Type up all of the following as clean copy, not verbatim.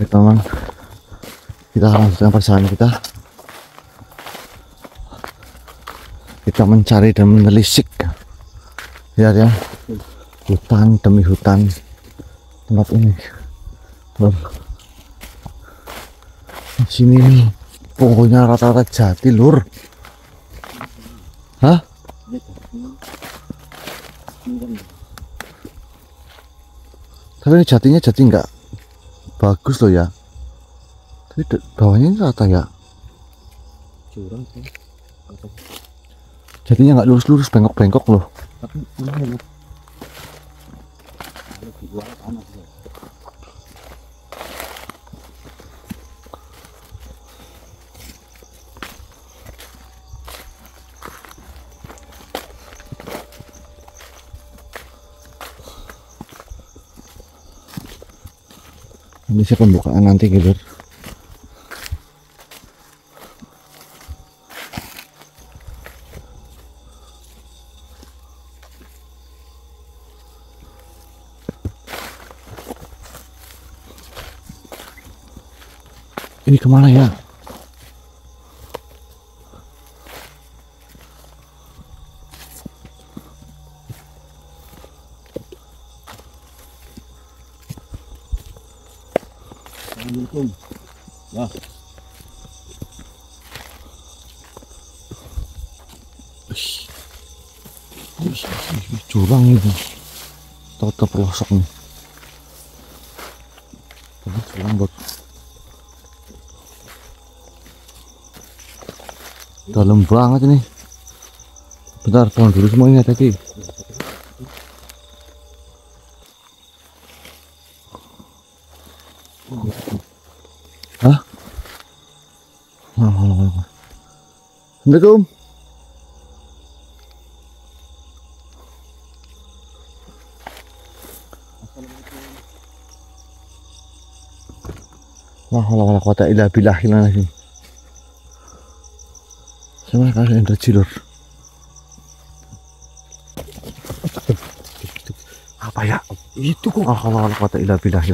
Oke teman, kita lanjutkan perjalanan kita. Kita mencari dan menelisik, lihat ya, hutan demi hutan tempat ini. Loh, sini nih, pokoknya rata-rata jati lur. Hah? Tapi ini jatinya jati nggak bagus loh ya. Tapi bawahnya ini rata ya. Curang sih. Jatinya nggak lurus-lurus, bengkok-bengkok loh. Tapi ini kalau dijual panas ya. Ini sih pembukaan nanti gitu. Ini kemana ya? Assalamualaikum. Ya. Curang itu. Tahu pelosok nih. Tapi curang buat. Dalam banget ini. Bentar, pohon dulu semuanya tadi. Hah? Assalamualaikum. Wala quwata illa billah sih. Sama kasih energi lur. Apa ya? Itu kok. Wala quwata illa billah.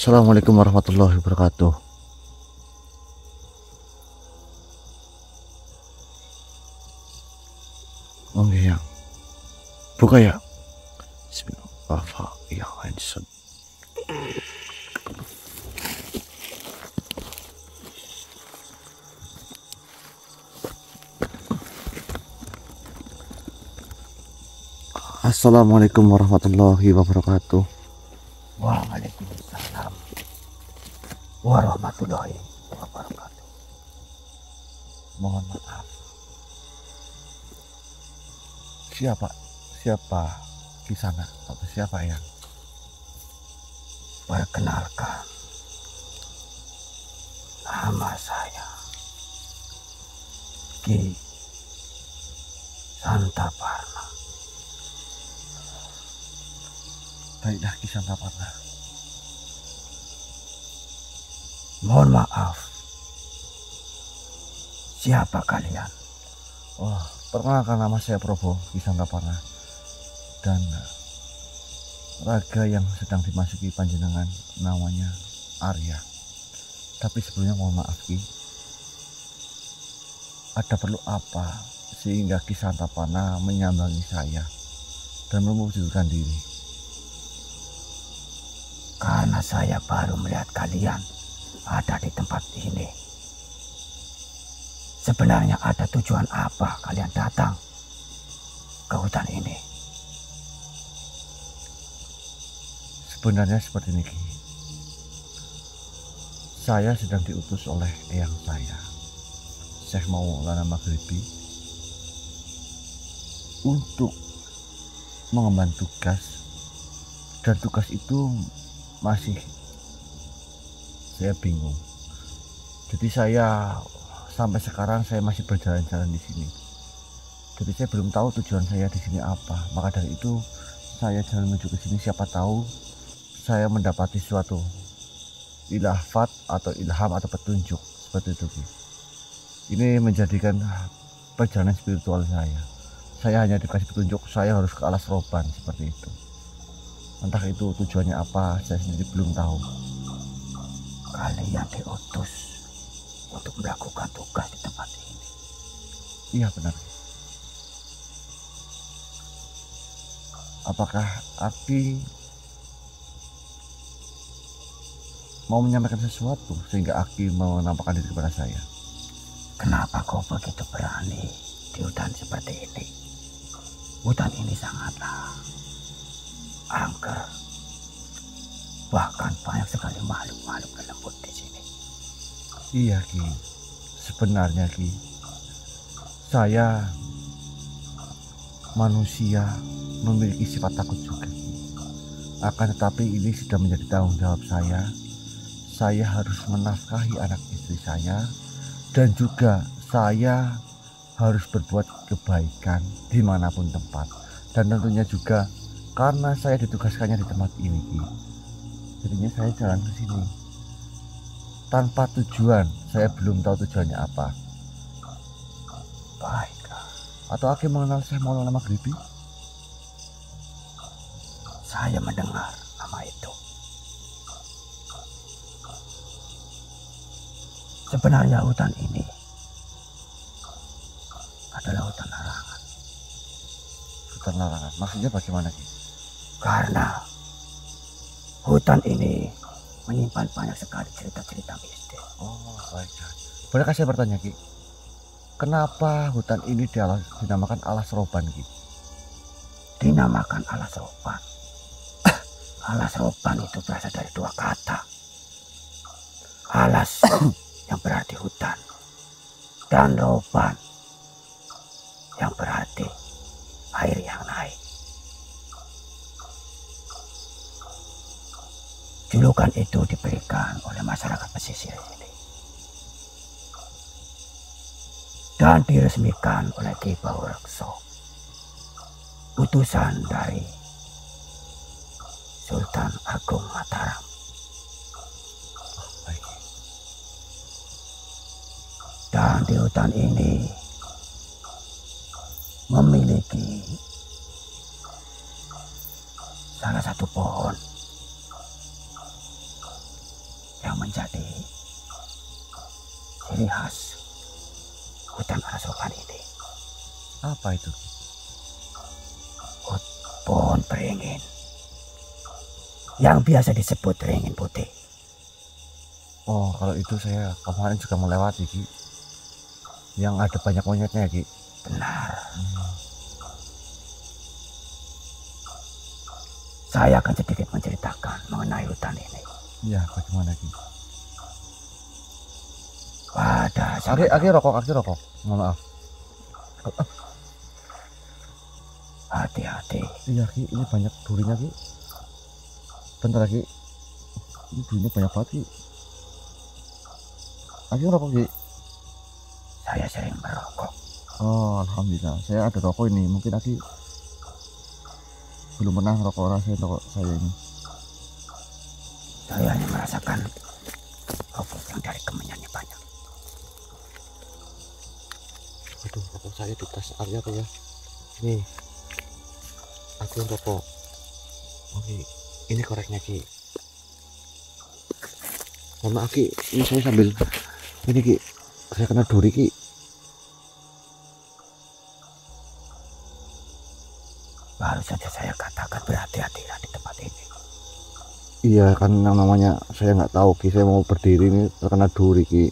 Assalamualaikum warahmatullahi wabarakatuh. Oh iya, buka ya. Bismillahirrahmanirrahim. Assalamualaikum warahmatullahi wabarakatuh. Waalaikumsalam warahmatullahi wabarakatuh. Mohon maaf. Siapa Kisana atau siapa yang? Perkenalkan, nama saya Ki Santaparna. Baiklah Kisana Parna. Mohon maaf, siapa kalian? Oh, perkenalkan, nama saya Probo Kisana Parna. Dan raga yang sedang dimasuki panjenengan namanya Arya. Tapi sebelumnya mohon maaf Ki, ada perlu apa sehingga Ki Santapana menyambangi saya dan mewujudkan diri? Karena saya baru melihat kalian ada di tempat ini. Sebenarnya ada tujuan apa kalian datang ke hutan ini? Sebenarnya seperti ini Ki. Saya sedang diutus oleh eyang saya, Syekh Maulana Maghribi, untuk mengemban tugas, dan tugas itu masih saya bingung. Jadi saya sampai sekarang saya masih berjalan-jalan di sini. Jadi saya belum tahu tujuan saya di sini apa. Maka dari itu saya jalan menuju ke sini, siapa tahu saya mendapati suatu ilhafat atau ilham atau petunjuk seperti itu Ki. Ini menjadikan perjalanan spiritual saya. Saya hanya dikasih petunjuk saya harus ke alas roban seperti itu. Entah itu tujuannya apa, saya sendiri belum tahu. Kalian diutus untuk melakukan tugas di tempat ini. Iya benar. Apakah Aki mau menyampaikan sesuatu sehingga Aki mau menampakkan diri kepada saya? Kenapa kau begitu berani di hutan seperti ini? Hutan ini sangatlah angker. Bahkan banyak sekali makhluk-makhluk lembut di sini. Iya Ki, sebenarnya Ki, saya manusia memiliki sifat takut juga Ki. Akan tetapi ini sudah menjadi tanggung jawab saya. Saya harus menafkahi anak istri saya dan juga saya harus berbuat kebaikan dimanapun tempat. Dan tentunya juga karena saya ditugaskannya di tempat ini Ki, jadinya saya jalan ke sini tanpa tujuan. Saya belum tahu tujuannya apa. Baiklah, Atau Aki mengenal saya Maulana Maghribi? saya mendengar nama itu. Sebenarnya hutan ini adalah hutan larangan. Hutan larangan, maksudnya bagaimana Ki? Karena hutan ini menyimpan banyak sekali cerita-cerita mistis. Oh baiklah. Bolehkah saya bertanya Ki, kenapa hutan ini dinamakan alas roban Ki? Dinamakan alas roban. Alas roban itu berasal dari dua kata. Alas yang berarti hutan dan roban yang berarti air yang naik. Julukan itu diberikan oleh masyarakat pesisir ini dan diresmikan oleh Ki Baurekso, utusan dari Sultan Agung Mataram. Baik. Dan di hutan ini memiliki salah satu pohon yang menjadi ciri khas hutan alas roban ini. Apa itu? Pohon beringin yang biasa disebut beringin putih. Oh kalau itu saya kemarin juga melewati Ki, yang ada banyak monyetnya Ki. Benar. Saya akan sedikit menceritakan mengenai hutan ini. Iya bagaimana Ki? Pada Aki rokok. Mohon maaf. hati-hati. Iya Ki, ini banyak durinya Ki. Bentar Ki, ini durinya banyak banget Ki. Aki rokok Ki. Saya sering merokok. Oh alhamdulillah, saya ada rokok ini. Mungkin Aki belum pernah rokok saya ini. Saya hanya merasakan rokok yang dari kemenyannya banyak. Aduh, rokok saya di tas Arya tuh ya. Ini aku yang rokok. Oke, ini koreknya Ki. Mohon maaf Ki, ini saya sambil ini Ki, saya kena duri Ki. Baru saja saya katakan berhati-hatilah di tempat ini. Iya kan yang namanya saya nggak tahu Ki, saya mau berdiri ini terkena duri Ki.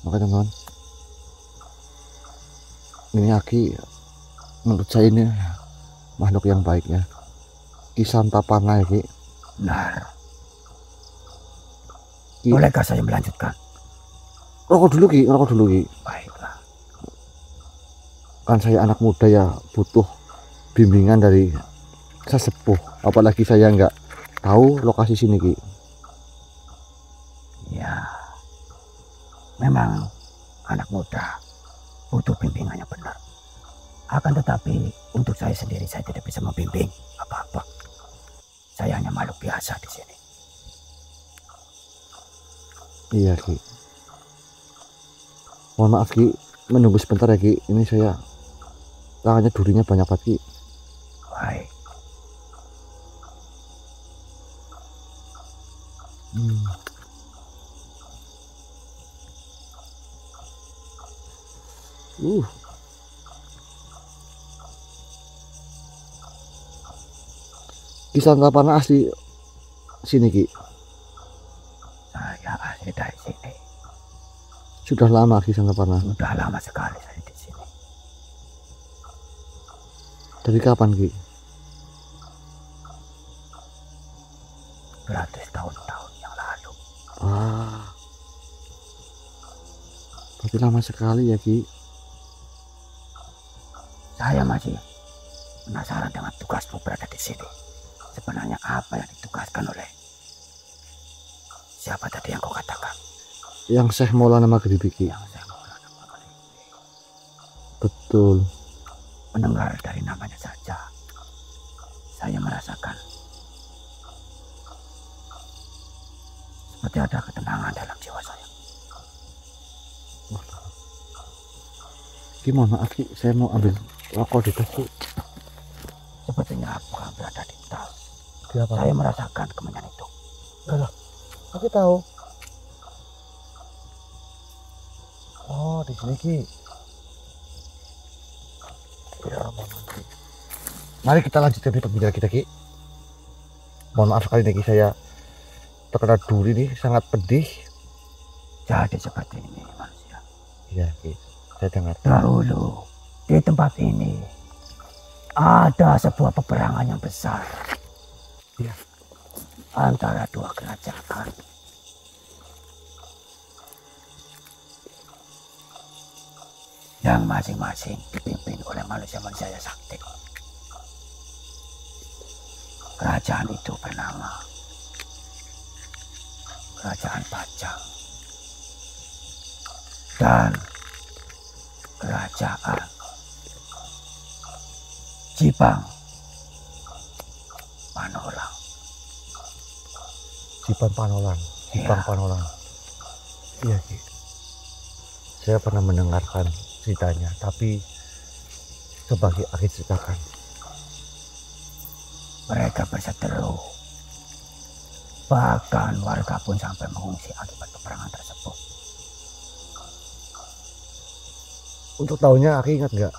Makanya teman-teman, ini Aki menurut saya ini makhluk yang baik ya. Ki Santapana ya Ki. Benar. Ki. Bolehkah saya melanjutkan? Rokok dulu Ki. Baiklah. Kan saya anak muda ya, butuh bimbingan dari sesepuh. Apalagi saya nggak tahu lokasi sini Ki. Ya, memang anak muda butuh bimbingan yang benar. Akan tetapi untuk saya sendiri saya tidak bisa membimbing apa-apa. Saya hanya makhluk biasa di sini. Iya Ki. Mohon maaf Ki, menunggu sebentar ya Ki. Ini saya tangannya durinya banyak banget Ki. Baik. Hmm. Uh. Kisah Antapana asli sini Ki. Saya asli dari sini. Sudah lama Kisah Antapana. Sudah lama sekali saya di sini. Dari kapan Ki? Beratus tahun-tahun yang lalu. Ah. Berarti lama sekali ya Ki. Saya masih penasaran dengan tugasmu berada di sini. Sebenarnya apa yang ditugaskan oleh siapa tadi yang kau katakan? Yang Syekh Maulana Maghribi Ki. Yang saya mau katakan. Betul. Mendengar dari namanya saja, saya merasakan seperti ada ketenangan dalam jiwa saya. Ki mohon maaf Ki, saya mau ambil rokok di tas Ki. Sepertinya apa yang berada di tas. Siapa? Saya merasakan kemenyan itu. Enggak, aku tahu. Oh, di sini Ki. Ya, mohon maaf Ki. Mari kita lanjutkan di pembicaraan kita Ki. Mohon maaf sekali nih Ki, saya terkena duri nih, sangat pedih. Jadi seperti ini manusia. Iya Ki, saya dengar. Dahulu di tempat ini ada sebuah peperangan yang besar. Iya. Antara dua kerajaan. Yang masing-masing dipimpin oleh manusia-manusia yang sakti. Kerajaan itu bernama Kerajaan Pajang dan Kerajaan Jipang Panolang. Jipang Panolang. Jipang Iya. Panolang. Iya Ki. Saya pernah mendengarkan ceritanya, tapi sebagai akhir ceritakan. Mereka berseteru. Bahkan warga pun sampai mengungsi akibat peperangan tersebut. Untuk tahunnya aku ingat nggak?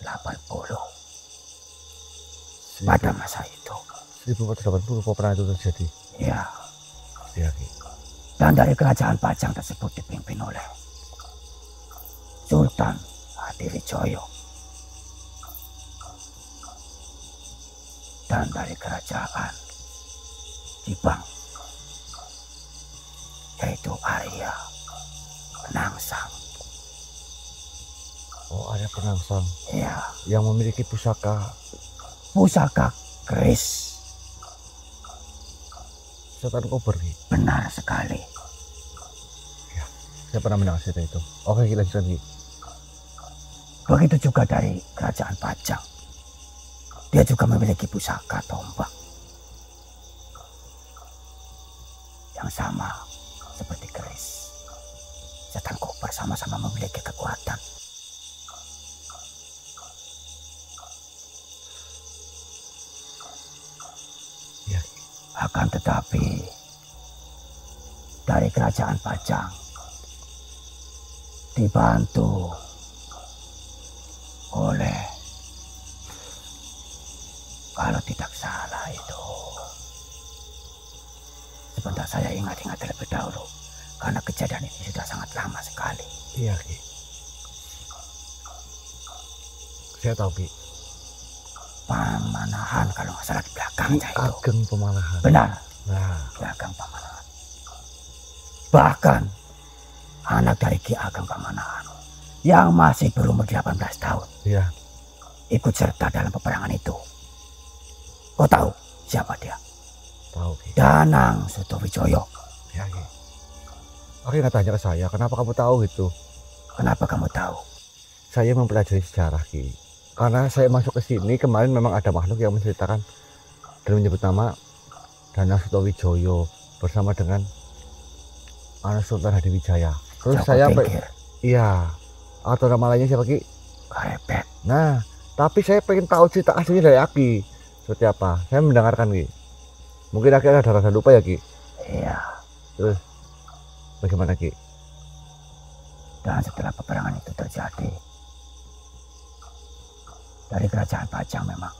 1480 pada masa itu. 1480 kok pernah itu terjadi? Ya, Iya Ki. dan dari kerajaan Pajang tersebut dipimpin oleh Sultan Hadiwijoyo. Dan dari kerajaan Jipang yaitu Arya Penangsang. Oh, ada Penangsang Ya, yang memiliki pusaka pusaka keris. setan kober Ki. Benar sekali. Saya pernah mendengar cerita itu. Oke, kita lanjutkan Ki. Begitu juga dari kerajaan Pajang. Dia juga memiliki pusaka tombak yang sama seperti keris. Setan kober sama-sama memiliki kekuatan. Iya. Akan tetapi dari kerajaan Pajang dibantu oleh, kalau tidak salah itu, sebentar saya ingat-ingat terlebih dahulu karena kejadian ini sudah sangat lama sekali. Iya Ki. Saya tahu Ki. Pamanahan kalau nggak salah di belakangnya itu. Ageng Pamanahan. Benar, Nah, Ageng Pamanahan. Bahkan anak dari Ki Ageng Pamanahan yang masih berumur 18 tahun iya. ikut serta dalam peperangan itu. Kau tahu siapa dia? Tahu Ki. Danang Sutowijoyo. Iya Ki. Oke, nggak tanya ke saya, kenapa kamu tahu itu? Kenapa kamu tahu? Saya mempelajari sejarah Ki. Karena saya masuk ke sini kemarin memang ada makhluk yang menceritakan dan menyebut nama Danang Sutawijoyo bersama dengan anak Sultan Hadiwijaya. Terus Joko saya Tingkir, iya, atau nama lainnya siapa Ki? Karebet. Nah, tapi saya pengen tahu cerita aslinya dari Aki seperti apa. Saya mendengarkan Ki. Mungkin Aki ada rasa lupa ya Ki. Iya. Terus bagaimana Ki? Dan setelah peperangan itu terjadi, dari kerajaan Pajang memang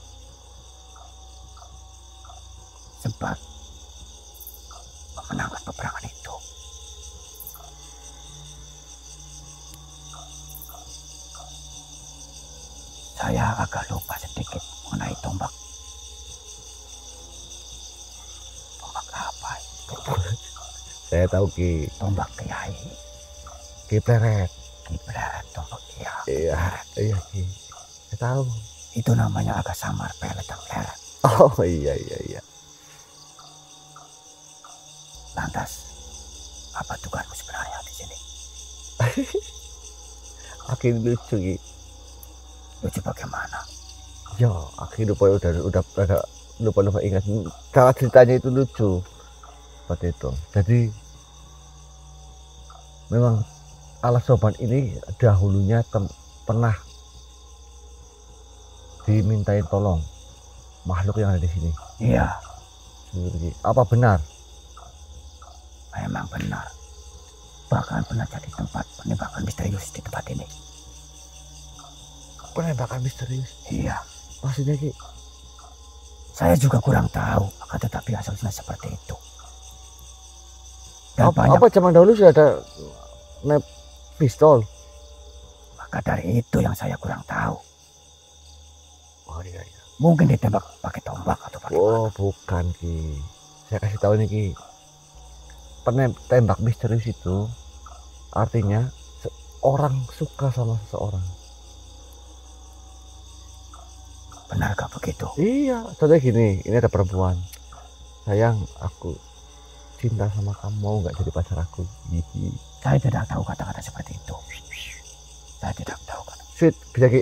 sempat memenangkan peperangan itu. Saya agak lupa sedikit mengenai tombak. Tombak apa itu? Saya tahu Ki. Tombak Kiai. Ki Pleret. Kiblat, tombak Kiai. Iya, iya Ki. Saya tahu. Itu namanya agak samar, pelet dan pleret. Oh iya iya iya. Lantas, apa tugasmu sebenarnya di sini? Aki lucu Ki. Lucu bagaimana? Ya, Aki lupa udah lupa ingat. Cara ceritanya itu lucu. Seperti itu. Jadi memang Alas Soban ini dahulunya pernah dimintain tolong makhluk yang ada di sini. Iya, Apa benar? memang benar. Bahkan pernah jadi tempat penembakan misterius di tempat ini. Penembakan misterius. Iya, Maksudnya Ki? saya juga kurang tahu, akan tetapi asal-usulnya seperti itu. Dan Apa zaman dahulu sudah ada pistol? maka dari itu yang saya kurang tahu. Oh iya iya. Mungkin ditembak pakai tombak atau pakai Oh bukan Ki. Saya kasih tahu nih Ki. Tembak misterius itu artinya orang suka sama seseorang. benarkah begitu? Iya, contohnya gini, ini ada perempuan. Sayang, aku cinta sama kamu, mau nggak jadi pacar aku? Hihi. Saya tidak tahu kata-kata seperti itu. Saya tidak tahu kata. Sweet, bisa Ki?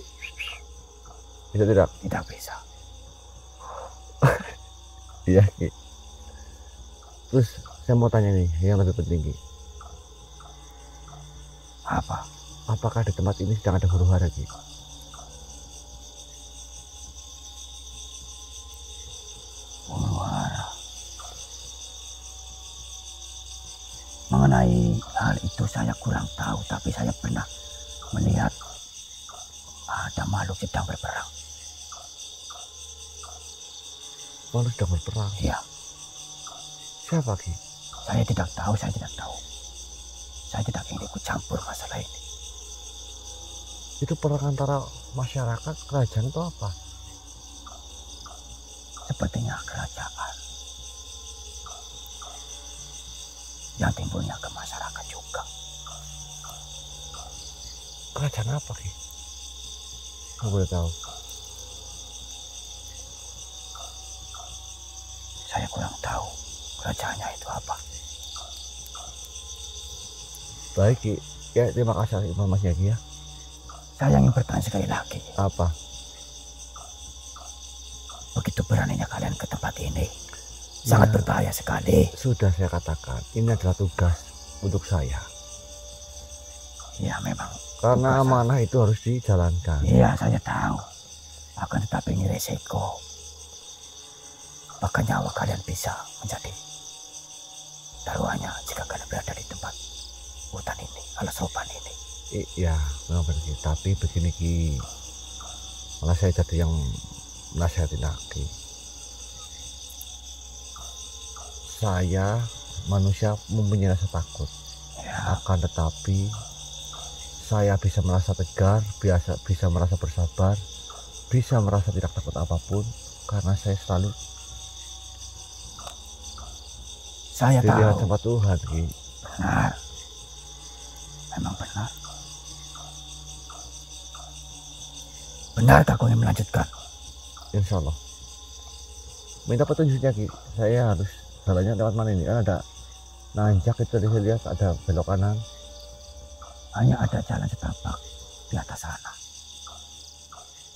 Bisa tidak? Tidak bisa. Iya Ki. Terus saya mau tanya nih, yang lebih penting Ki. Apa? Apakah di tempat ini sedang ada huru-hara Ki? Huru-hara. Mengenai hal itu saya kurang tahu, tapi saya pernah melihat ada makhluk sedang berperang. Malu sedang berperang. Iya, Siapa Ki? saya tidak tahu, saya tidak tahu. Saya tidak ingin ikut campur masalah ini. Itu perang antara masyarakat, kerajaan atau apa? Sepertinya kerajaan yang timbulnya ke masyarakat juga. Kerajaan apa Ki? Nggak boleh tahu. Saya kurang tahu kerajaannya itu apa. Baik Ki. Ya terima kasih atas informasinya Ki ya. Saya ingin bertanya sekali lagi. Apa? Begitu beraninya kalian ke tempat ini. Sangat Ya, berbahaya sekali. sudah saya katakan, ini adalah tugas untuk saya. Ya memang. Karena tugas amanah itu harus dijalankan. Iya, saya tahu. Akan tetapi ini resiko. Bahkan nyawa kalian bisa menjadi taruhannya jika kalian berada di tempat hutan ini, Alas Soban ini. Iya, memang benar Ki. Tapi begini Ki, malah saya jadi yang nasihatin lagi. Saya manusia mempunyai rasa takut, Ya, akan tetapi saya bisa merasa tegar, bisa merasa bersabar, bisa merasa tidak takut apapun karena saya selalu saya dilihat tahu. sama Tuhan Ki. Benar. Memang benar. Benarkah kau ingin melanjutkan? Insya Allah. Minta petunjuknya Ki. Saya harus jalannya lewat mana ini? Kan ada nanjak itu tadi saya lihat ada belok kanan. Hanya ada jalan setapak di atas sana.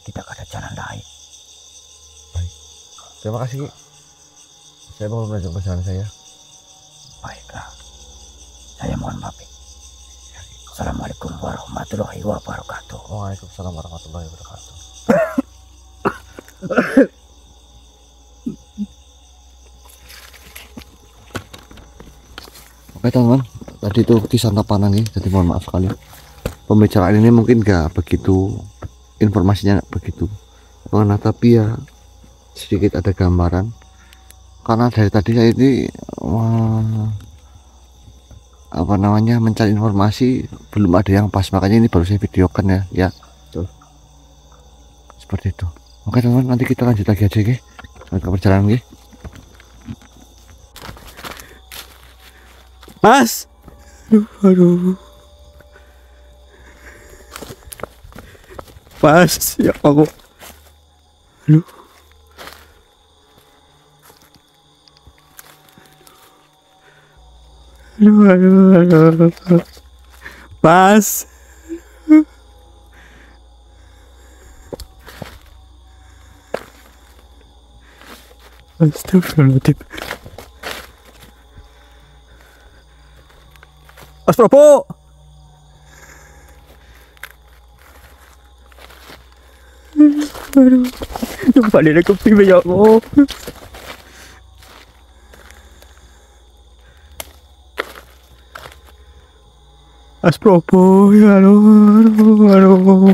Kita gak ada jalan lain. Baik. Terima kasih, Ki. Saya mau melanjutkan perjalanan saya. Baiklah. Saya mohon maaf. Assalamualaikum warahmatullahi wabarakatuh. Waalaikumsalam warahmatullahi wabarakatuh. Oke teman-teman, tadi itu kisah Tapanang ya, jadi mohon maaf sekali. Pembicaraan ini mungkin gak begitu, informasinya gak begitu karena, tapi ya sedikit ada gambaran. Karena dari tadi saya ini mencari informasi belum ada yang pas, makanya ini baru saya videokan ya. Tuh. Seperti itu. Oke teman-teman, nanti kita lanjut lagi aja, ke perjalanan. Mas, aduh, Mas, ya aku, aduh, Mas, Astagfirullahaladzim. Mas Prabu, aduh, kembali ke pipi ya Allah. Mas Prabu, ya aduh.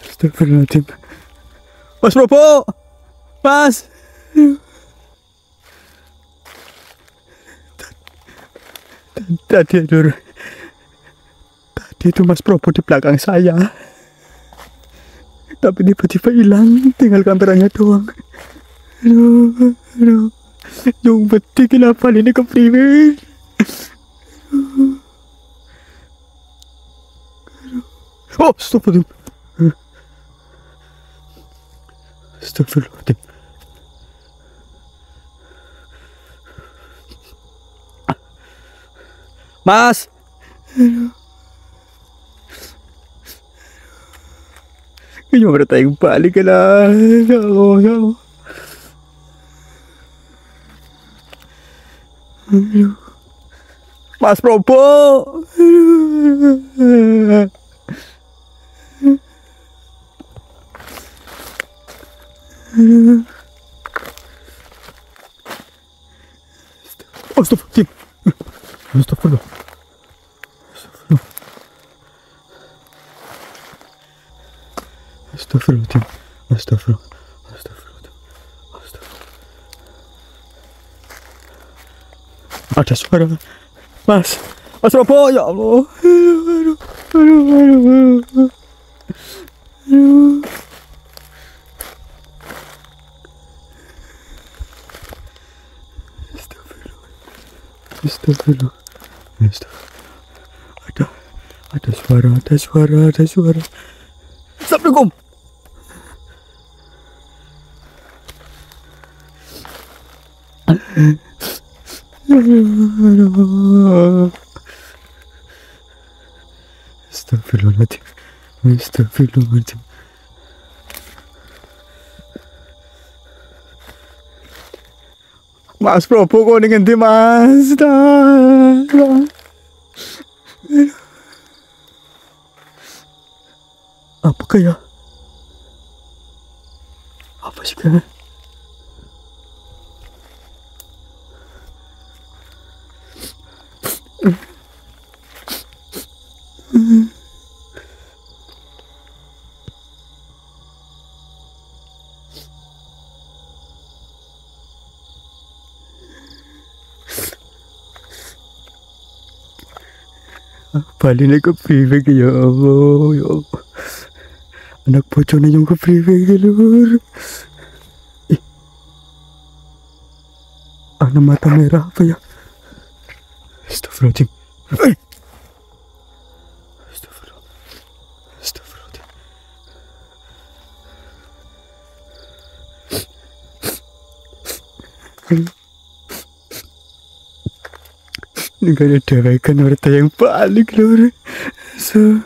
Astagfirullahaladzim. Mas Prabu, Mas. Tadi itu Mas Prabu di belakang saya, tapi tiba-tiba hilang, tinggal kameranya doang. Aduh, yang penting kenapa ini kepriwe? Oh, astagfirullahaladzim. Astagfirullahaladzim. Mas. Kayaknya berita yang balik lah. Ya Allah, ya Allah. Mas Prabu. Astagfirullahaladzim. Astagfirullah. Astagfirullahaladzim. Astagfirullah. Astagfirullahaladzim. Astagfirullah. Ada suara. Mas. Mas Prabu, ya Allah. Aduh. Astagfirullah. Ada suara. Assalamualaikum. Astagfirullahaladzim. Mas Prabu kok ngendi Mas? Apa kayak? Apa sih kayak? Balik ke priwe ya Allah, ya Allah. Anak bocone yang ke priwe lur. Anak mata merah apa ya? Astagfirullahaladzim. Astagfirullahaladzim. Negara dewekan harta yang balik lur. So,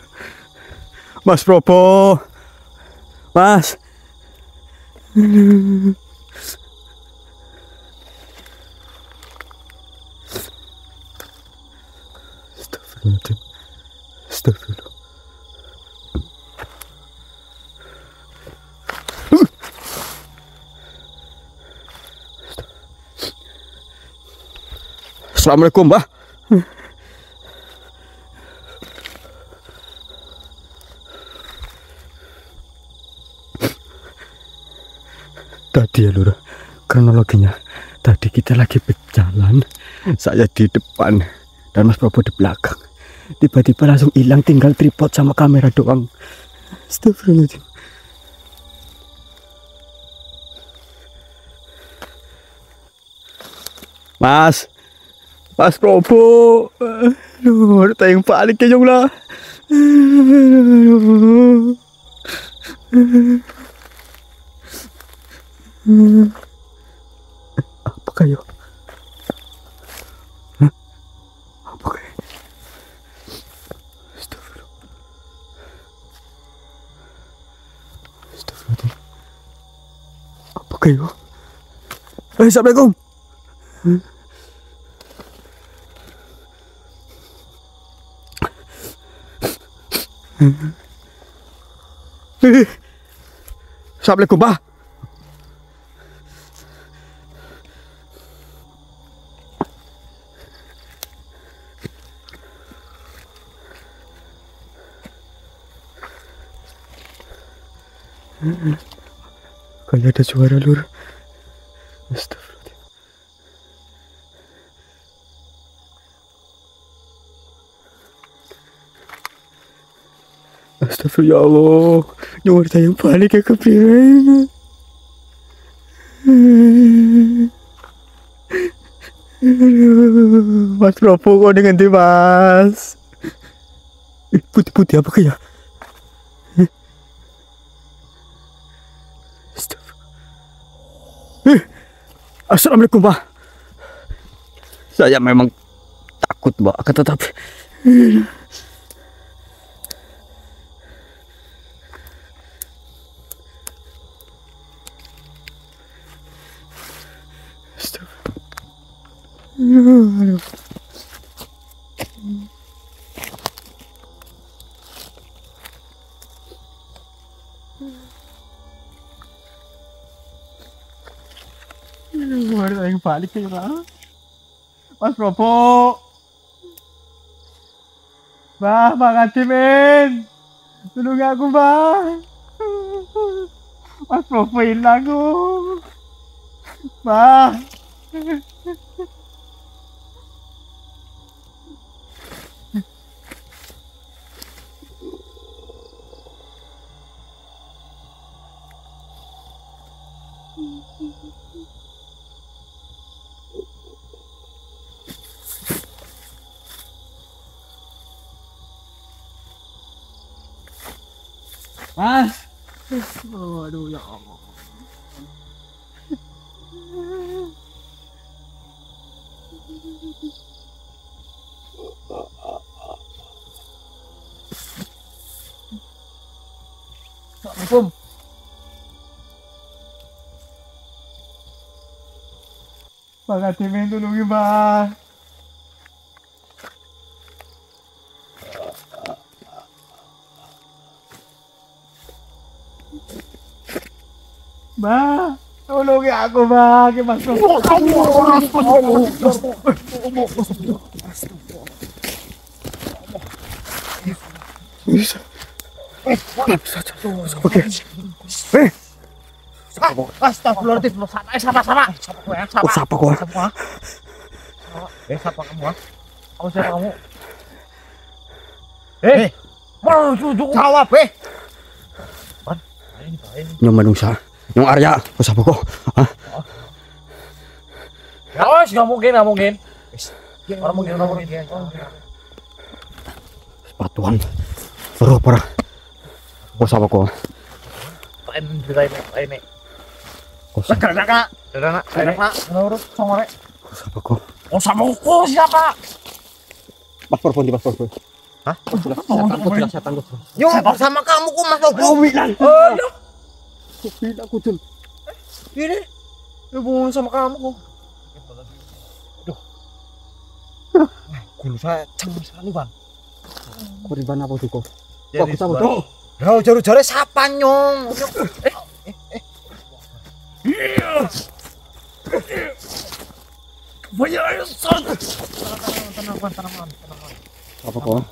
Mas Probo, Mas. Astagfirullahaladzim. Astagfirullah. Assalamualaikum, Mbah. Tadi ya lur, kronologinya tadi kita lagi berjalan, saya di depan dan Mas Probo di belakang. Tiba-tiba langsung hilang, tinggal tripod sama kamera doang. Astagfirullahaladzim. Mas Probo, aduh, harta yang balik ya jong lah. Apa kayo? Hah? Apa kayo? Astagfirullah. Astagfirullah. Apa kayo? Assalamualaikum. Assalamualaikum, Pak. Kayak ada suara lur. Astagfirullah. Astagfirullah ya Allah. Nyuwun saya balik ya kepriwe. Mas Probo kok dengan di Mas. Putih-putih apa kayak? Assalamualaikum, Pak. Saya memang takut, Mbak, akan tetapi aduh. Ada yang balik ya, Pak. Mas Probo. Mbah, makasih, men. Tolong aku, Mbah. Mas Probo hilang, Mbah. Mas. Aduh ya Allah. Assalamualaikum. Bang Adimin tolongin, Bang. Ba, tolongin aku, Ba. Mas Probo. Bisa. Oke. Astagfirullahaladzim, sama. Siapa kau? Siapa kamu? Kamu siapa kamu? Mau jawab, Nyong manungsa, nyong Arya, siapa kau? Hah? Ya, nggak mungkin. Orang mungkin. Sepatuan, seru parah. Kau siapa kau? Ini. Kau siapa? Dana, menurut songore. Kau siapa kau? Oh, sama aku siapa? Mas Prabu, Mas Prabu. Hah? Setan. Yo, bersama kamu kok Mas Prabu. Bilang. Aduh, Bilang kudul. ini hubungan sama kamu kok. Aduh. Gulu saya cang sekali, Ban. Korban apa tuh kok? Jadi Kok sama tuh? Lah jare-jare sapa nyong? Banyak ayo son. Tenang. Apa kok?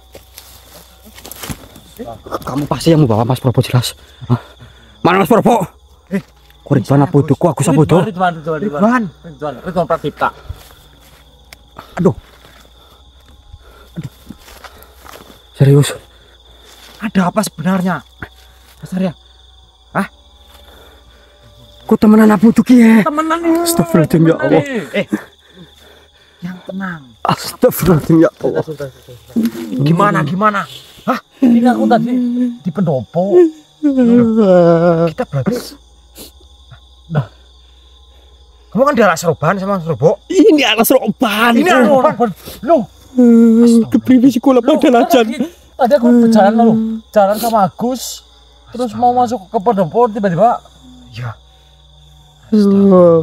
Kamu pasti yang membawa Mas Prabu jelas. Hah? Mana Mas Prabu? Korban apa tuh kok aku sapa tuh? Ridwan Pratipta. Aduh. Serius? Ada apa sebenarnya? Mas Arya? Kok temenan apa tuh ki ya? Temenan nih. Astagfirullahaladzim ya Allah. Yang tenang. Astagfirullahaladzim ya Allah. Gimana? Hah? Ini aku tadi di pendopo. Kita berarti. Nah. Kamu kan di alas roban sama Mas Robo. Ini alas roban. Ini alas roban. Loh. Kepriwe sih kula pada lajan. Tadi aku jalan sama Agus, terus mau masuk ke pendopo tiba-tiba Ya.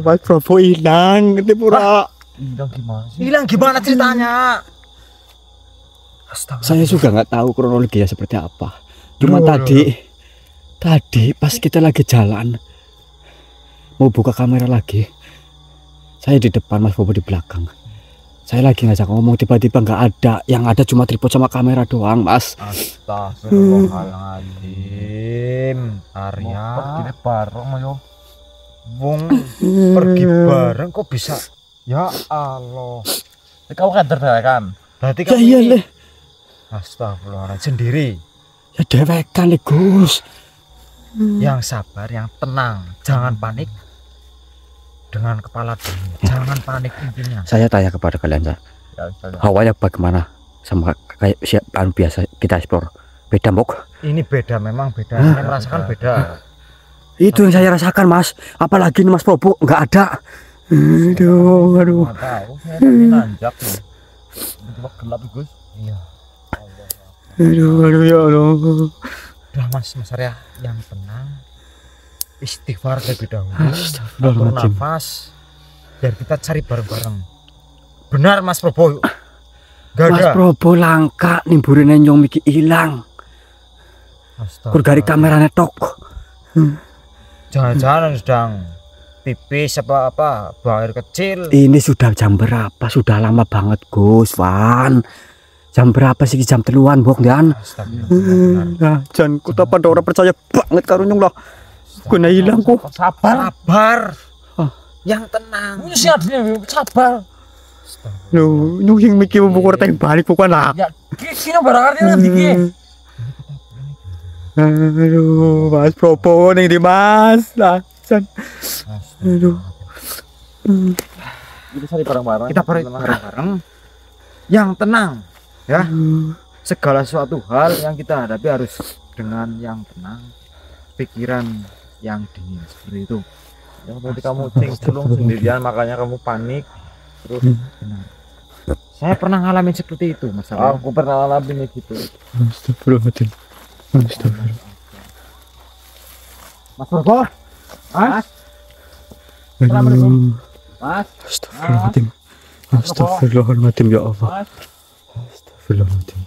Mas Prabu hilang, pura. hilang gimana sih? Hilang gimana ceritanya? Astaga. Saya juga nggak tahu kronologinya seperti apa. Cuma tadi pas kita lagi jalan mau buka kamera lagi, saya di depan, Mas Bobo di belakang. Saya lagi ngajak ngomong, tiba-tiba nggak ada, yang ada cuma tripod sama kamera doang, Mas. Astagfirullahaladzim. Arya. Pergi bareng ayo. Wong pergi bareng kok bisa? Ya Allah. Kamu kan terdekan. Berarti Ya kamu iya ini. leh, Astagfirullahaladzim sendiri. ya dewekan nih Gus. Yang sabar, yang tenang, jangan panik. Dengan kepala dingin, jangan panik intinya. Saya tanya kepada kalian, Ya, hawanya bagaimana sama kayak siapaan biasa kita explore? Beda Mbok? Ini beda, memang beda. Saya merasakan beda. Itu yang saya rasakan, Mas. Apalagi ini Mas Prabu nggak ada. Aduh. nggak tahu, saya tadi nanjak nih. Tiba-tiba gelap Gus. Iya. Aduh ya Allah. Udah Mas Arya, yang tenang. Istighfar terlebih dahulu. Atur Astagfirullahaladzim. nafas. Biar kita cari bareng-bareng. Benar Mas Probo. Gak Mas ada. Prabu langka nimburin nyong miki hilang. Astaga. Kurgari kameranya tok. Jangan-jangan sedang pipis apa buang air kecil. Ini sudah jam berapa? Sudah lama banget Gus Wan. Jam berapa sih? Jam teluan Bok Dan. Astagfirullah, benar. Nah, jangan ku tak pada orang percaya banget karo nyong lah. Kena hilang kok. Sabar. Sabar. Ah. Yang tenang. Ini sih adanya sabar. Loh, nyung mikir bukur teng balik bukan lah. Ya, kini barang artinya nanti ki. Aduh, Mas Prabu ning di Mas. Lah, Jan. Aduh. Kita cari barang-barang. Kita bareng-bareng. Yang tenang. Ya. Segala suatu hal yang kita hadapi harus dengan yang tenang. Pikiran yang dingin seperti itu. Yang tadi kamu celung sendirian makanya kamu panik. Terus Benar. Saya pernah ngalamin seperti itu, Mas Arya. aku pernah ngalamin gitu. Astagfirullahaladzim. Astagfirullah. Mas Probo. Mas. Assalamualaikum. Mas. Astagfirullahaladzim. Astagfirullahaladzim ya Allah. Mas. Astagfirullahaladzim.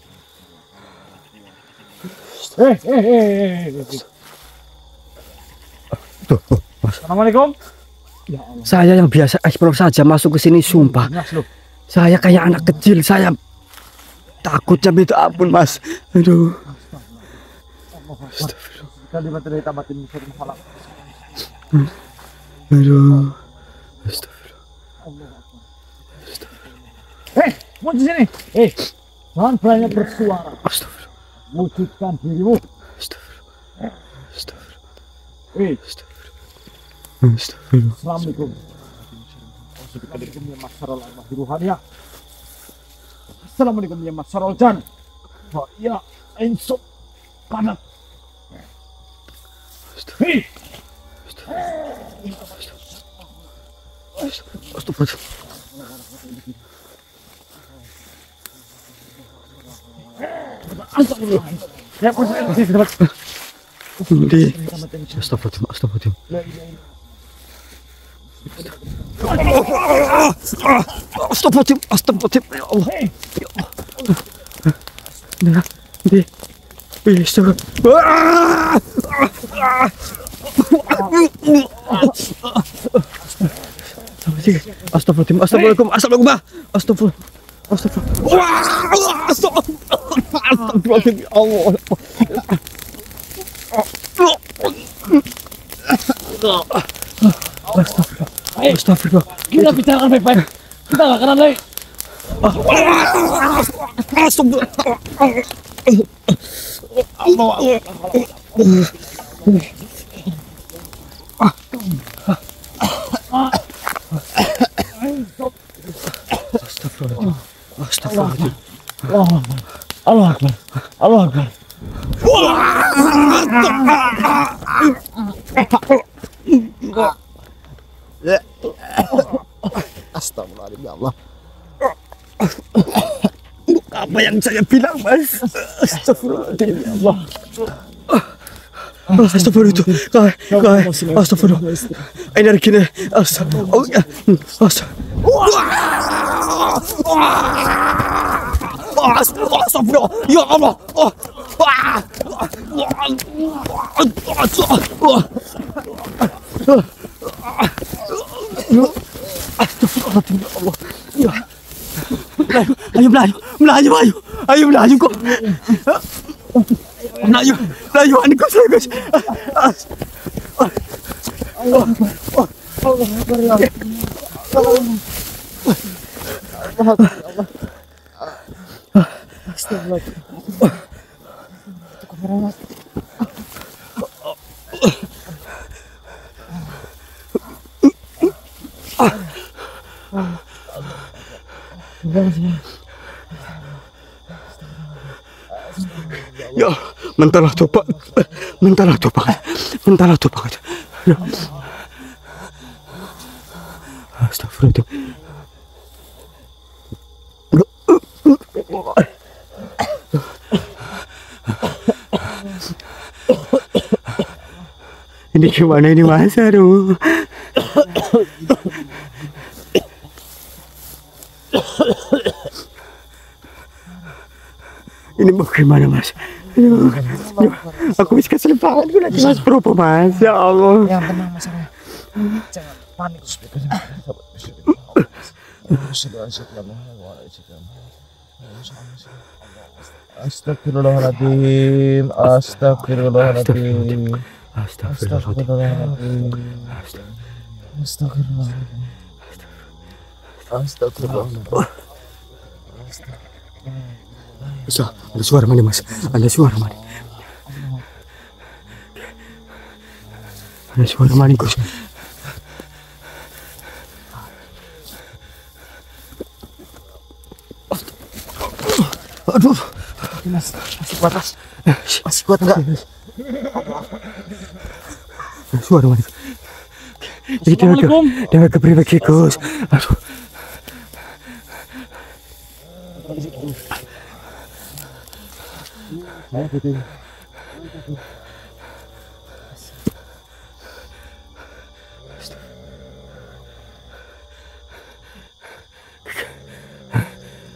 Tuh, Mas. Assalamualaikum. Saya yang biasa explore saja masuk ke sini sumpah. Saya kayak anak kecil, saya takutnya minta ampun, Mas. Aduh. Kalimat dari tamatin satu masalah. Aduh. Astagfirullah. Mau di sini. Jangan banyak bersuara. Astagfirullah. Wujudkan dirimu. Astagfirullah. Astagfirullah. Astagfirullah. Astagfirullah. Assalamualaikum. Assalamualaikum ya Mas Sarol Al-Mahdiruhaniyah. Assalamualaikum ya Mas Sarol Jan. Wah iya, insuk padat. Hei, Astagfirullah. Ndi. Astagfirullahaladzim, astagfirullahaladzim. Astagfirullahaladzim, astagfirullahaladzim. Ya Allah. Ya Allah. Nah, ndi. Astagfirullahaladzim, astagfirullahaladzim, astagfirullah. Astagfirullah. Astagfirullah. Astagfirullahaladzim, ya Allah. Astagfirullah. Kita bicarakan baik-baik. Kita nggak kenal lagi. Astagfirullahaladzim. Allah Akbar. Allah Akbar. Astagfirullahaladzim, ya Allah. Apa yang saya bilang, Mas? Astagfirullahaladzim, ya Allah. Astagfirullah. Astagfirullah. Energinya. Astagfirullah. Astagfirullah. Ya Allah. Astagfirullahaladzim, ya Allah. Ya. Ayo melayu kok. Melayu anakku saya, guys. Ya, mentala coba. Astagfirullahaladzim. Ini gimana ini, Mas? Aduh. Ini mau gimana, Mas? Aduh. Aku bisa keselipan lagi, Mas. Propo, Mas. Ya Allah. Yang tenang, Mas. Jangan panik. Astagfirullahaladzim. Astagfirullahaladzim. Astagfirullahaladzim. Astagfirullahaladzim. Ada suara mana, Mas? Ada suara mana? Ada suara mana, Gus? Aduh. Mas, masih kuat, Mas. Masih kuat enggak? Suara mana? Dia ke pribadi, Gus. Aduh.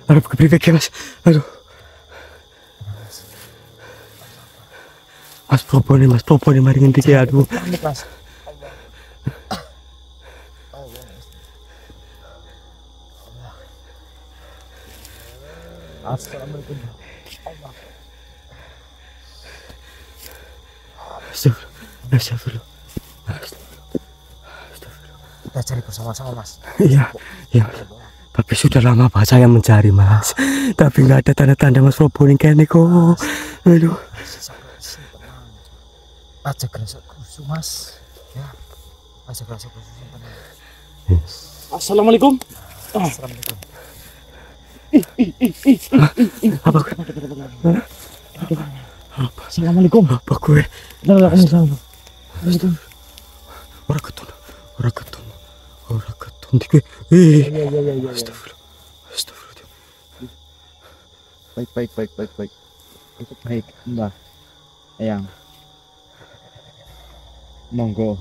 Aduh, ke pribadi, Mas. Aduh. Mas Propo nih, mari nginti ya, aduh. Mas. Assalamualaikum. Astagfirullah. Kita cari bersama-sama, Mas. Iya. Tapi sudah lama Pak saya mencari, Mas. Tapi nggak ada tanda-tanda Mas Propo nih kayaknya kok. Aduh. Aja gerasa kusu, Mas. Ya. Aja gerasa kusu tenang. Assalamualaikum. Assalamualaikum. Apa? Assalamualaikum. Apa gue? Orang ketun. Gue. Astagfirullah. Baik. Itu baik, Mbah. Eyang. Monggo.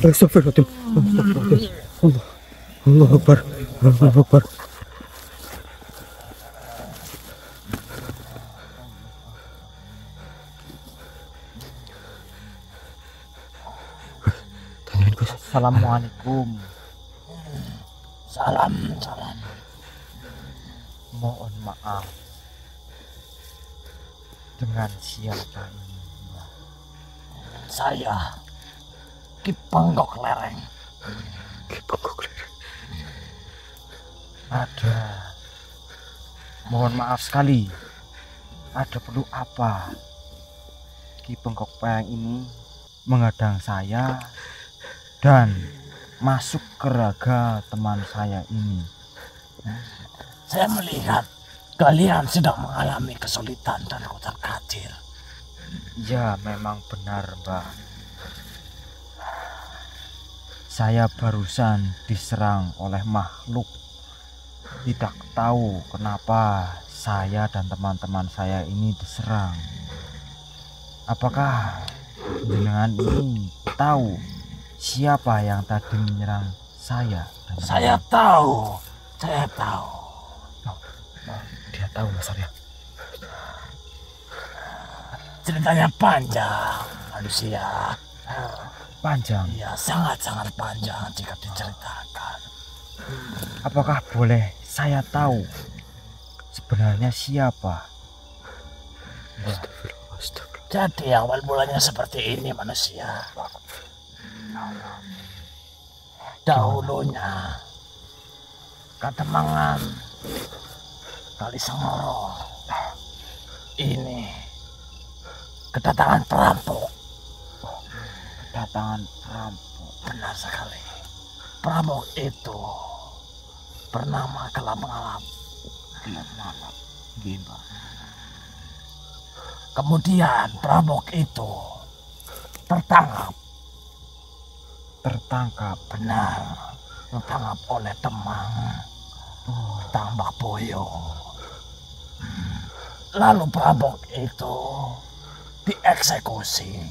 Astagfirullahaladzim. Allah Akbar. Allah Akbar. Tanyain Gus. Assalamualaikum. Salam. Mohon maaf. Dengan siapa ini? Saya Ki Penggok Lereng. Ada. Mohon maaf sekali. Ada perlu apa? Ki Penggok Lereng ini menghadang saya dan masuk ke raga teman saya ini. Saya melihat kalian sedang mengalami kesulitan dan hutan kacir. Ya, memang benar, Mbak. Saya barusan diserang oleh makhluk. Tidak tahu kenapa saya dan teman-teman saya ini diserang. Apakah jenengan ini tahu siapa yang tadi menyerang saya? Saya tahu. Dia tahu, Mas Arya. Ceritanya panjang, manusia. Panjang. Ya, sangat-sangat panjang jika diceritakan. Apakah boleh saya tahu sebenarnya siapa? Jadi awal mulanya seperti ini manusia. Dahulunya Kademangan, Kali Sengoro ini kedatangan perampok. Kedatangan perampok. Benar sekali. Perampok itu bernama Gelap Ngalap. Gimana? Kemudian perampok itu tertangkap. Benar. Tertangkap oleh Temang. Tambak Boyo. Lalu perampok itu dieksekusi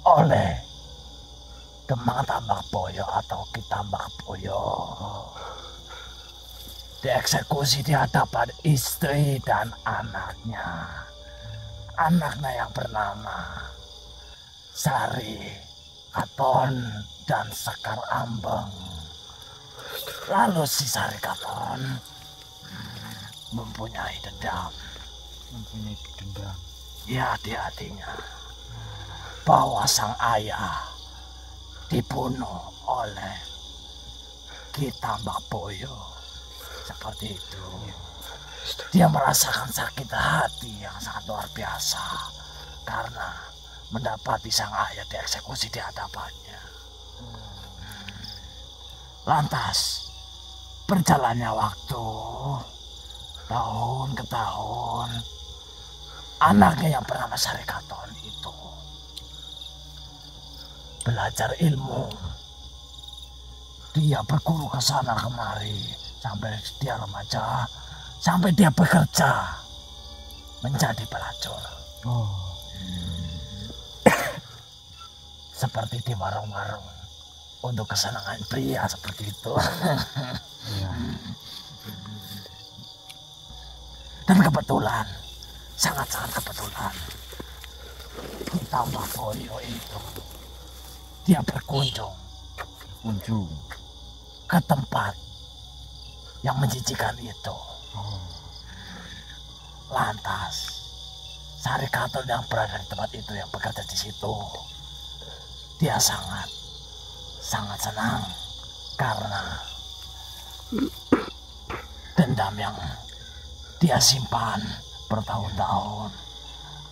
oleh Demang Tambak Boyo atau Ki Tambak Boyo. Dieksekusi di hadapan istri dan anaknya. Anaknya yang bernama Sari Katon dan Sekar Ambeng. Lalu si Sari Katon mempunyai dendam. Ya, di hatinya bahwa sang ayah dibunuh oleh Ki Tambak Boyo. Seperti itu. Dia merasakan sakit hati yang sangat luar biasa karena mendapati sang ayah dieksekusi di hadapannya. Lantas berjalannya waktu, tahun ke tahun, anaknya yang bernama Sari Katon itu belajar ilmu. Dia berguru ke sana kemari sampai dia remaja, sampai dia bekerja menjadi pelacur. Seperti di warung-warung untuk kesenangan pria seperti itu. Dan kebetulan, sangat-sangat kebetulan, Tambak Boyo itu dia berkunjung ke tempat yang menjijikan itu. Lantas Sari Katon yang berada di tempat itu, yang bekerja di situ, dia sangat senang karena dendam yang dia simpan bertahun-tahun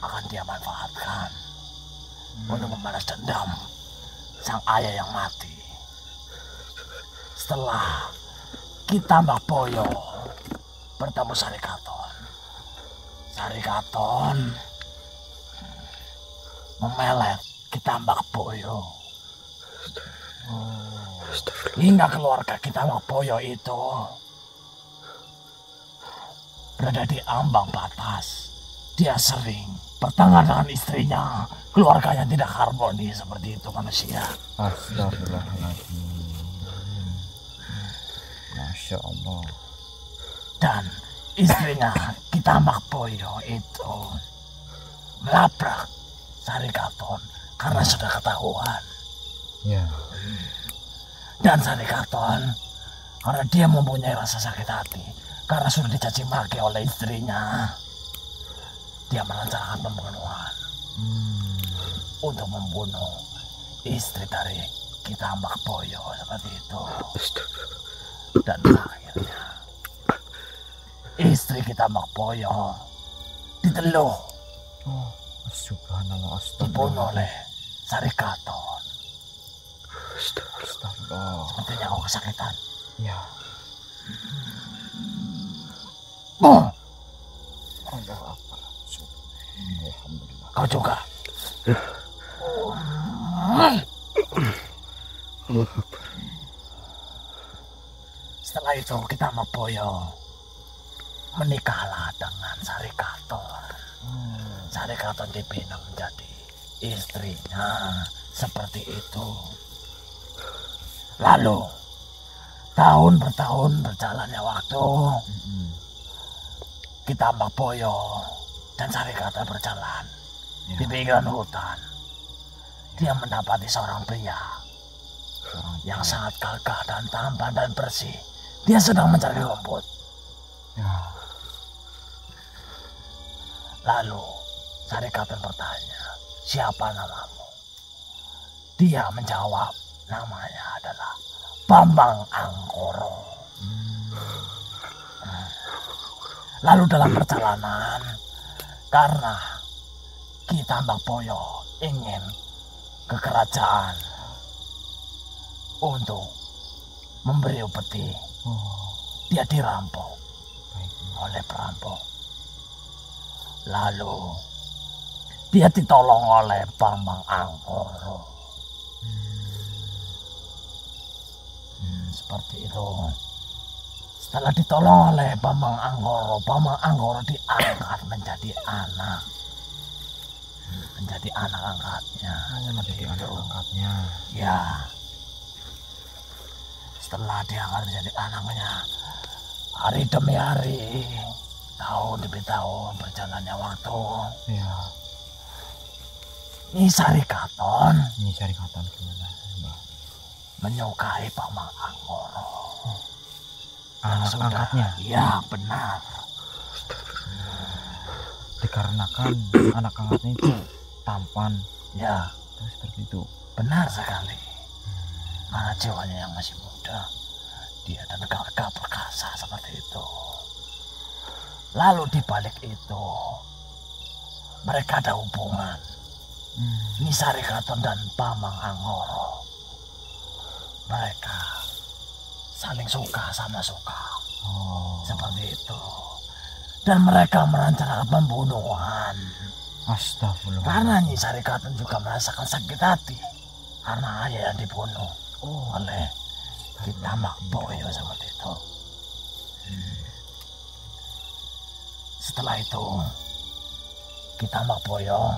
akan dia manfaatkan untuk membalas dendam sang ayah yang mati. Setelah Ki Tambak Boyo bertemu Sari Katon, Sari Katon memelet Ki Tambak Boyo. hingga keluarga kita Makboyo itu berada di ambang batas. Dia sering bertengkar dengan istrinya, keluarganya tidak harmoni seperti itu manusia. Astagfirullahaladzim. Masya Allah. Dan istrinya kita Makboyo itu melabrak Sarikaton karena sudah ketahuan. Ya. Dan Sarikaton karena dia mempunyai rasa sakit hati karena sudah dicaci maki oleh istrinya, dia merencanakan pembunuhan untuk membunuh istri dari kita Makboyo seperti itu. Dan akhirnya istri kita Makboyo diteluh, Subhanallah, dibunuh astagfirullah. oleh Sarikaton. Astagfirullah. Sepertinya kau kesakitan. Ya. Oh, Allah Akbar. Alhamdulillah. kau juga. Setelah itu kita Makboyo menikahlah dengan Sarikaton. Sarikaton dipinang menjadi istrinya seperti itu. Lalu tahun bertahun berjalannya waktu, kita Makboyo dan Sarikaton berjalan di pinggiran hutan. Dia mendapati seorang pria yang sangat gagah dan tampan dan bersih. Dia sedang mencari rumput. Ya. Lalu Sarikaton bertanya, siapa namamu? Dia menjawab, namanya adalah Bambang Anggoro. Lalu dalam perjalanan, karena kita Makboyo ingin ke kerajaan untuk memberi upeti, dia dirampok oleh perampok. Lalu dia ditolong oleh Bambang Anggoro. Seperti itu. Setelah ditolong oleh Bambang Anggoro diangkat menjadi anak. Menjadi anak angkatnya. Menjadi anak angkatnya. Ya. Setelah diangkat menjadi anaknya, hari demi hari, tahun demi tahun berjalannya waktu. Ya. Nyi Sarikaton Ini Sarikaton gimana, Mbak? menyukai Bambang Anggoro. Anak angkatnya. Ya benar. Dikarenakan anak angkatnya itu tampan. Ya Terus seperti itu. benar sekali. Karena jiwanya yang masih muda, dia dan gagah perkasa seperti itu. Lalu di balik itu, mereka ada hubungan. Nyi Sarikaton dan Bambang Anggoro, mereka saling suka sama suka. Seperti itu. Dan mereka merencanakan pembunuhan. Astagfirullah. Karena Nyi Sarikaton juga merasakan sakit hati karena ayah yang dibunuh oleh kita Makboyo seperti itu. Setelah itu kita Makboyo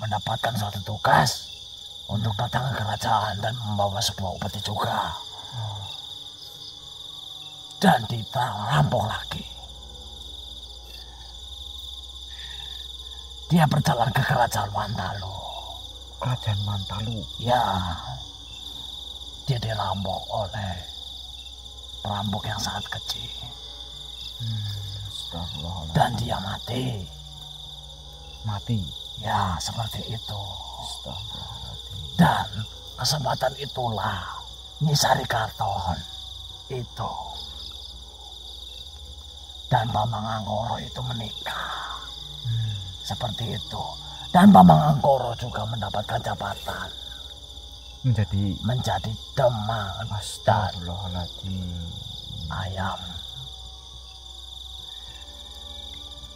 mendapatkan suatu tugas untuk datang ke kerajaan dan membawa sebuah upeti juga. Dan dirampok lagi. Dia berjalan ke kerajaan Mantalu. Kerajaan Mantalu. Ya, dia dirampok oleh perampok yang sangat kecil. Astagfirullah. Dan dia mati. Mati. Ya, seperti itu. Astagfirullahaladzim. Dan kesempatan itulah Nyi Sarikaton itu dan Bambang Anggoro itu menikah. Seperti itu. Dan Bambang Anggoro juga mendapatkan jabatan menjadi Demang dan Astagfirullahaladzim. ayam.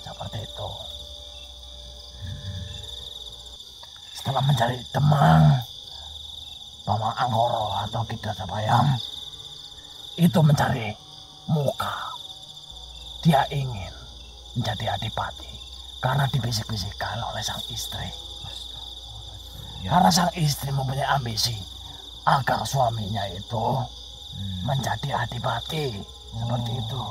Seperti itu. Setelah menjadi Demang, Paman Anggoro atau Ki Dadabayam itu mencari muka. Dia ingin menjadi adipati karena dibisik-bisikkan oleh sang istri. Karena sang istri mempunyai ambisi agar suaminya itu menjadi adipati. Seperti itu.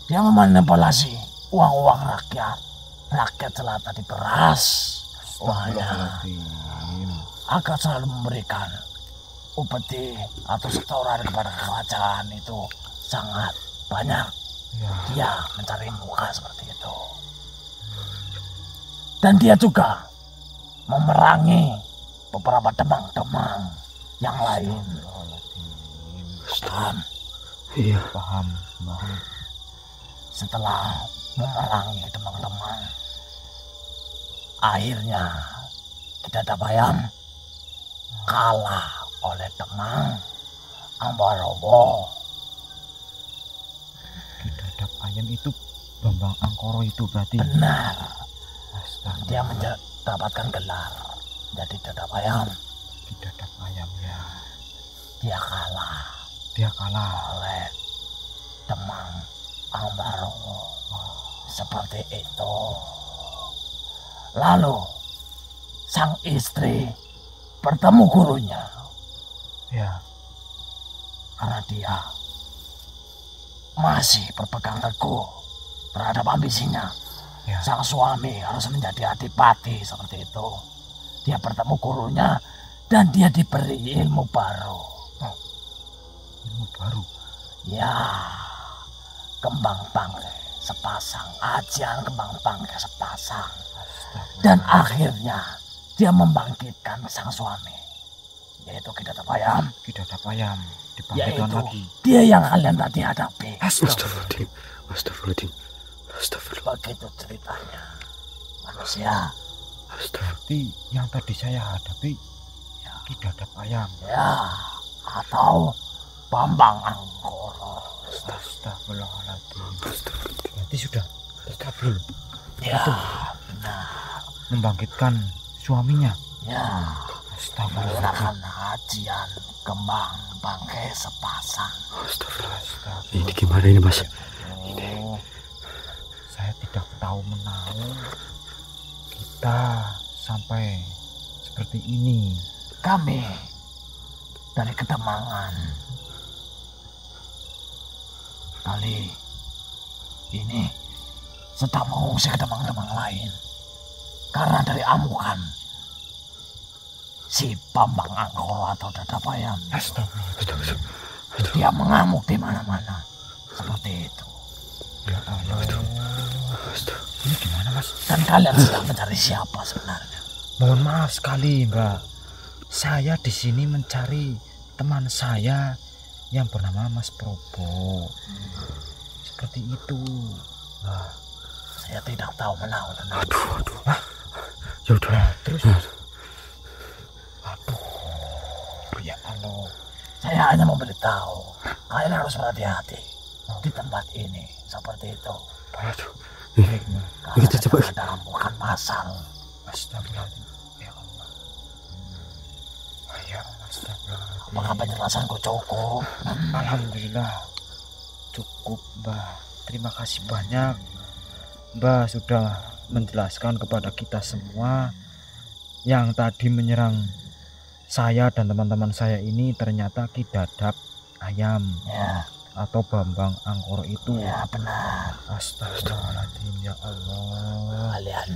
Dia memanipulasi uang-uang rakyat. Rakyat telah tadi beras uangnya agar selalu memberikan upeti atau setoran kepada kerajaan itu sangat banyak. Dia mencari muka seperti itu. Dan dia juga memerangi beberapa demang-demang yang lain. Paham? Iya. Paham. Setelah memerangi demang-demang, akhirnya Ki Dadabayam kalah oleh Demang Ambarawa. Ki Dadabayam itu Bambang Angkoro itu berarti. Benar. Astaga. Dia mendapatkan gelar jadi Dadabayam. Ki Dadabayam ya. Dia kalah Oleh oleh Demang Ambarawa. Seperti itu. Lalu sang istri bertemu gurunya ya. karena dia masih berpegang teguh terhadap ambisinya. Ya. Sang suami harus menjadi adipati seperti itu. Dia bertemu gurunya dan dia diberi ilmu baru. Ilmu baru. Ya, kembang bangkai sepasang, ajian kembang bangkai sepasang. Dan akhirnya dia membangkitkan sang suami, yaitu Ki Dadabayam. Ki Dadabayam dibangkitkan Yaitu lagi. dia yang kalian tadi hadapi. Astagfirullahaladzim. Astagfirullahaladzim. Astagfirullah. Begitu ceritanya manusia. Berarti yang tadi saya hadapi Ki Dadabayam. Ya, atau Bambang Anggoro. Astagfirullahaladzim. Berarti sudah stabil Ya, benar. membangkitkan suaminya. Ya, Astagfirullahaladzim. menggunakan ajian kembang bangkai sepasang. Astagfirullah. Ini gimana ini mas? Oh, saya tidak tahu menahu kita sampai seperti ini. Kami dari Kedemangan kali ini sedang mengungsi ke demang-demang lain karena dari amukan si Bambang Anggoro atau Dadabayam. Astagfirullah. Dia mengamuk di mana-mana seperti itu. Ya Allah. Ini gimana mas? Dan kalian sedang mencari siapa sebenarnya? Mohon maaf sekali Mbak. Saya di sini mencari teman saya yang bernama Mas Probo. Seperti itu. Nah, saya tidak tahu menahu tentang Aduh. Ya udah. Terus. Aduh. Ya Allah. Saya hanya memberitahu kalian harus berhati-hati di tempat ini seperti itu. Aduh. Baik Mbak. Karena Kita coba. ada amukan masal. Astagfirullahaladzim. Ya Allah. Ya astagfirullahaladzim. Apakah penjelasanku cukup? Alhamdulillah cukup Mbak. Terima kasih banyak Mbak sudah menjelaskan kepada kita semua yang tadi menyerang saya dan teman-teman saya ini ternyata Ki Dadabayam Ya, atau Bambang Angkoro itu. ya benar. Astagfirullahaladzim ya Allah. Kalian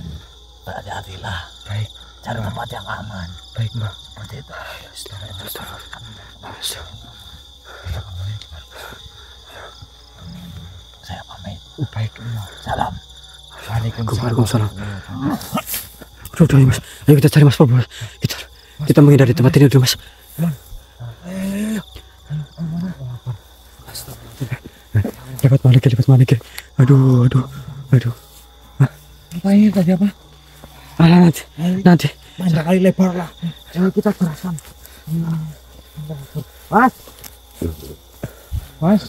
berhati-hatilah. Baik, Cari Mbak. tempat yang aman. Baik Mbak. Seperti itu. Saya pamit. Baik Mbak. Salam. Waalaikumsalam. Udah ya mas. Ayo kita cari mas Probo. Kita menghindari tempat ini dulu mas. Lewat mana ke? Aduh. Apa ini tadi apa? Nanti. Panjang kali lebar lah. Jangan kita gerakan. Mas.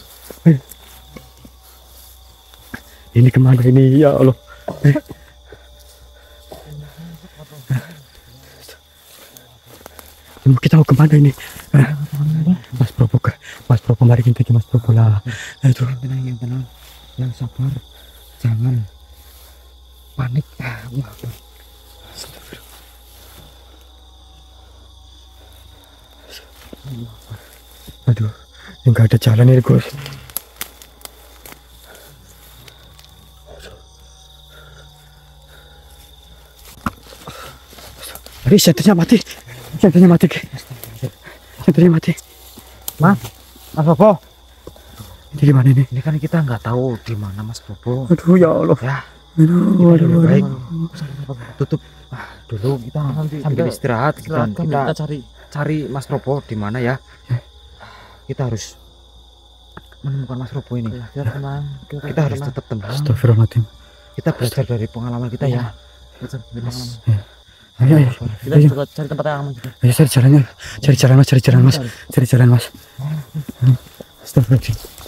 Ini kemana ini ya Allah? Kita mau kemana ini? Mas Probo, mari kita ke Mas Probo lah. Itu. Yang tenang, yang sabar, jangan panik. Aduh, nggak ada jalan ini, Gus. Aduh, senternya mati. Mas Bobo, Ini gimana ini? ini kan kita nggak tahu di mana Mas Bobo. Aduh, ya Allah. Ya, Aduh. baik. Tutup dulu, kita sambil istirahat. Kita cari Mas Robo di mana ya. Kita harus menemukan Mas Robo ini. Kita harus tetap tenang. Astagfirullahaladzim. Kita belajar dari pengalaman kita ya. Ayo. Kita juga cari tempat yang aman juga. Ayo cari jalan mas. Astagfirullahaladzim.